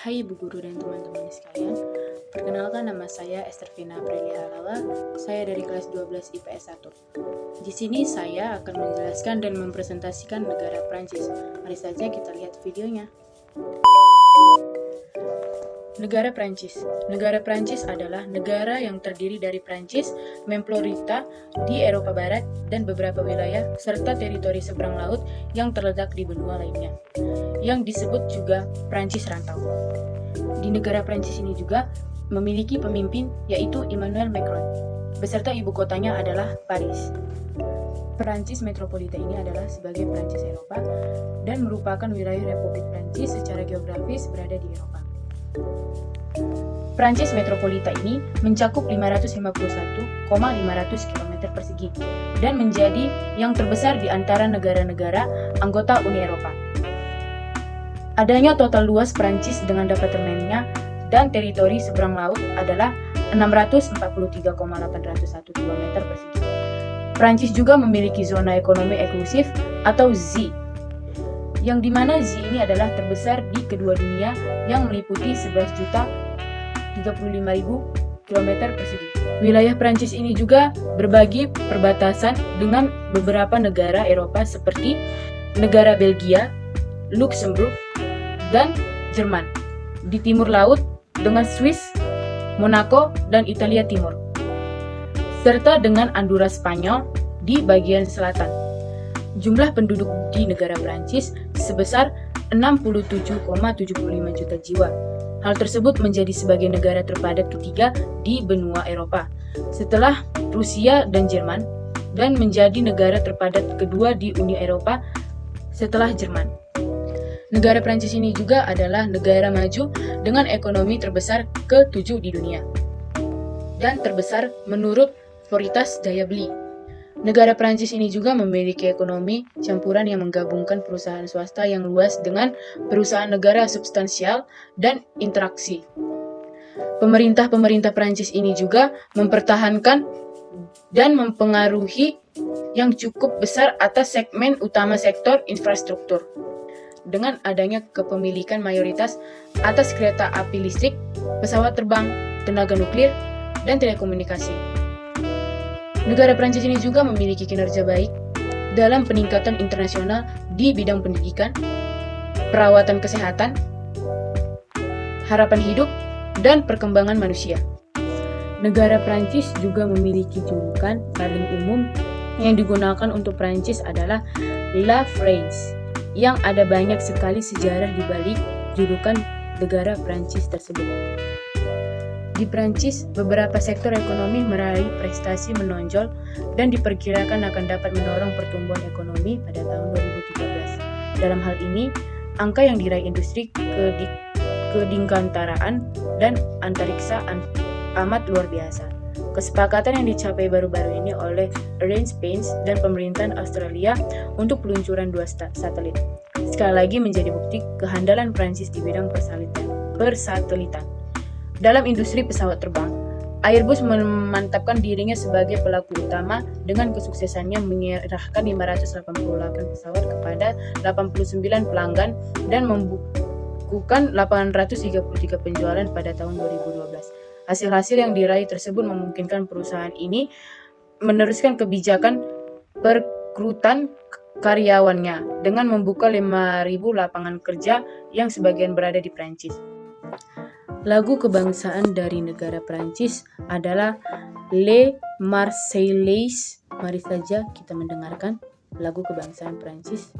Hai Ibu Guru dan teman-teman sekalian, perkenalkan nama saya Esther Vina Aprilia Halala, saya dari kelas 12 IPS 1. Di sini saya akan menjelaskan dan mempresentasikan negara Prancis. Mari saja kita lihat videonya. Negara Prancis. Negara Prancis adalah negara yang terdiri dari Prancis, Memplorita di Eropa Barat, dan beberapa wilayah serta teritori seberang laut yang terletak di benua lainnya, yang disebut juga Prancis Rantau. Di negara Prancis ini juga memiliki pemimpin yaitu Emmanuel Macron, beserta ibu kotanya adalah Paris. Prancis Metropolita ini adalah sebagai Prancis Eropa dan merupakan wilayah Republik Prancis secara geografis berada di Eropa. Prancis Metropolita ini mencakup 551,500 km persegi dan menjadi yang terbesar di antara negara-negara anggota Uni Eropa. Adanya total luas Prancis dengan departemennya dan teritori seberang laut adalah 643,801 km persegi. Prancis juga memiliki zona ekonomi eksklusif atau ZEE, yang dimana ZEE ini adalah terbesar di kedua dunia yang meliputi 11.035.000 km persegi. Wilayah Prancis ini juga berbagi perbatasan dengan beberapa negara Eropa seperti negara Belgia, Luxembourg, dan Jerman. Di timur laut dengan Swiss, Monaco, dan Italia Timur, serta dengan Andorra Spanyol di bagian selatan. Jumlah penduduk di negara Prancis sebesar 67,75 juta jiwa. Hal tersebut menjadi sebagai negara terpadat ketiga di benua Eropa, setelah Rusia dan Jerman, dan menjadi negara terpadat kedua di Uni Eropa setelah Jerman. Negara Prancis ini juga adalah negara maju dengan ekonomi terbesar ke-7 di dunia dan terbesar menurut prioritas daya beli. Negara Prancis ini juga memiliki ekonomi campuran yang menggabungkan perusahaan swasta yang luas dengan perusahaan negara substansial dan interaksi. Pemerintah Prancis ini juga mempertahankan dan mempengaruhi yang cukup besar atas segmen utama sektor infrastruktur, dengan adanya kepemilikan mayoritas atas kereta api listrik, pesawat terbang, tenaga nuklir, dan telekomunikasi. Negara Prancis ini juga memiliki kinerja baik dalam peningkatan internasional di bidang pendidikan, perawatan kesehatan, harapan hidup, dan perkembangan manusia. Negara Prancis juga memiliki julukan paling umum yang digunakan untuk Prancis adalah La France, yang ada banyak sekali sejarah di balik julukan negara Prancis tersebut. Di Prancis, beberapa sektor ekonomi meraih prestasi menonjol dan diperkirakan akan dapat mendorong pertumbuhan ekonomi pada tahun 2013. Dalam hal ini, angka yang diraih industri kedingkantaraan dan antariksa amat luar biasa. Kesepakatan yang dicapai baru-baru ini oleh Arianespace dan pemerintahan Australia untuk peluncuran 2 satelit sekali lagi menjadi bukti kehandalan Prancis di bidang persatelitan. Dalam industri pesawat terbang, Airbus memantapkan dirinya sebagai pelaku utama dengan kesuksesannya menyerahkan 588 pesawat kepada 89 pelanggan dan membukukan 833 penjualan pada tahun 2012. Hasil-hasil yang diraih tersebut memungkinkan perusahaan ini meneruskan kebijakan perekrutan karyawannya dengan membuka 5.000 lapangan kerja yang sebagian berada di Prancis. Lagu kebangsaan dari negara Prancis adalah Les Marseillaises. Mari saja kita mendengarkan lagu kebangsaan Prancis.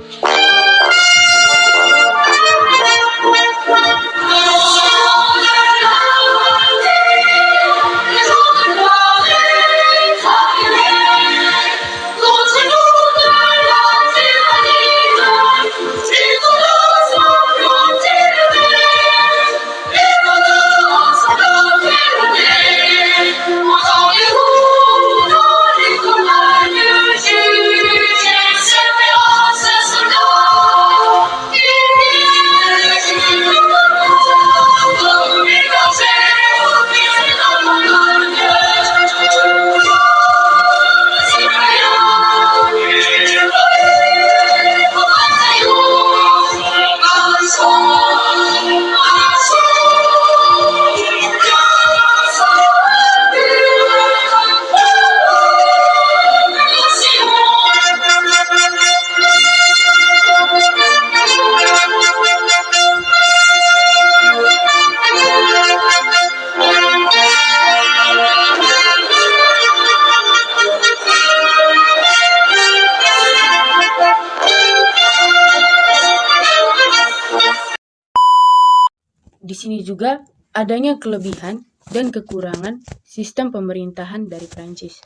di sini juga adanya kelebihan dan kekurangan sistem pemerintahan dari Prancis.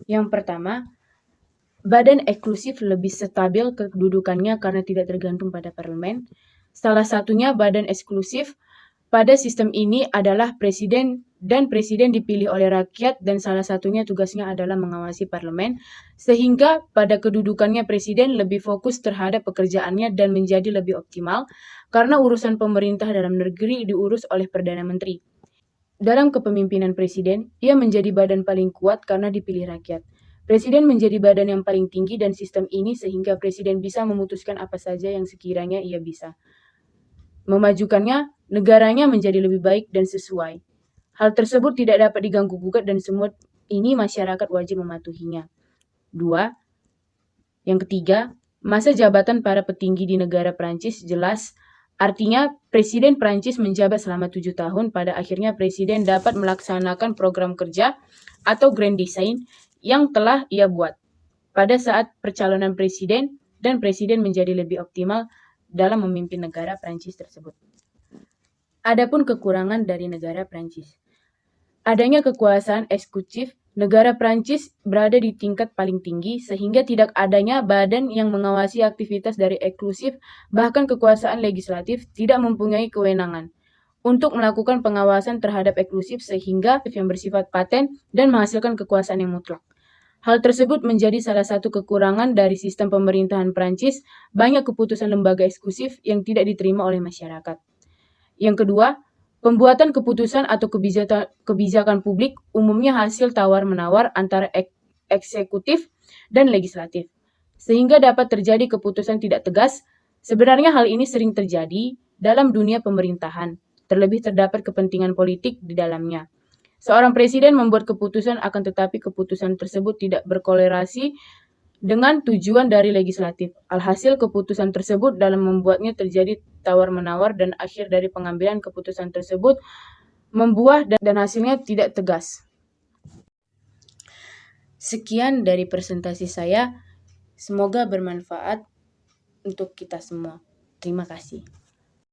Yang pertama, badan eksklusif lebih stabil kedudukannya karena tidak tergantung pada parlemen. Salah satunya badan eksklusif pada sistem ini adalah presiden, dan presiden dipilih oleh rakyat dan salah satunya tugasnya adalah mengawasi parlemen, sehingga pada kedudukannya presiden lebih fokus terhadap pekerjaannya dan menjadi lebih optimal karena urusan pemerintah dalam negeri diurus oleh Perdana Menteri. Dalam kepemimpinan presiden, ia menjadi badan paling kuat karena dipilih rakyat. Presiden menjadi badan yang paling tinggi dan sistem ini sehingga presiden bisa memutuskan apa saja yang sekiranya ia bisa memajukannya negaranya menjadi lebih baik dan sesuai. Hal tersebut tidak dapat diganggu-gugat dan semua ini masyarakat wajib mematuhinya. 2. Yang ketiga, masa jabatan para petinggi di negara Prancis jelas. Artinya, Presiden Prancis menjabat selama 7 tahun, pada akhirnya Presiden dapat melaksanakan program kerja atau Grand Design yang telah ia buat pada saat percalonan Presiden, dan Presiden menjadi lebih optimal dalam memimpin negara Prancis tersebut. Adapun kekurangan dari negara Prancis. Adanya kekuasaan eksekutif, negara Prancis berada di tingkat paling tinggi sehingga tidak adanya badan yang mengawasi aktivitas dari eksklusif, bahkan kekuasaan legislatif tidak mempunyai kewenangan untuk melakukan pengawasan terhadap eksklusif sehingga yang bersifat paten dan menghasilkan kekuasaan yang mutlak. Hal tersebut menjadi salah satu kekurangan dari sistem pemerintahan Prancis, banyak keputusan lembaga eksklusif yang tidak diterima oleh masyarakat. Yang kedua, pembuatan keputusan atau kebijakan publik umumnya hasil tawar-menawar antara eksekutif dan legislatif, sehingga dapat terjadi keputusan tidak tegas. Sebenarnya hal ini sering terjadi dalam dunia pemerintahan, terlebih terdapat kepentingan politik di dalamnya. Seorang presiden membuat keputusan akan tetapi keputusan tersebut tidak berkorelasi dengan tujuan dari legislatif. Alhasil keputusan tersebut dalam membuatnya terjadi tawar-menawar dan akhir dari pengambilan keputusan tersebut membuah dan hasilnya tidak tegas. Sekian dari presentasi saya. Semoga bermanfaat untuk kita semua. Terima kasih.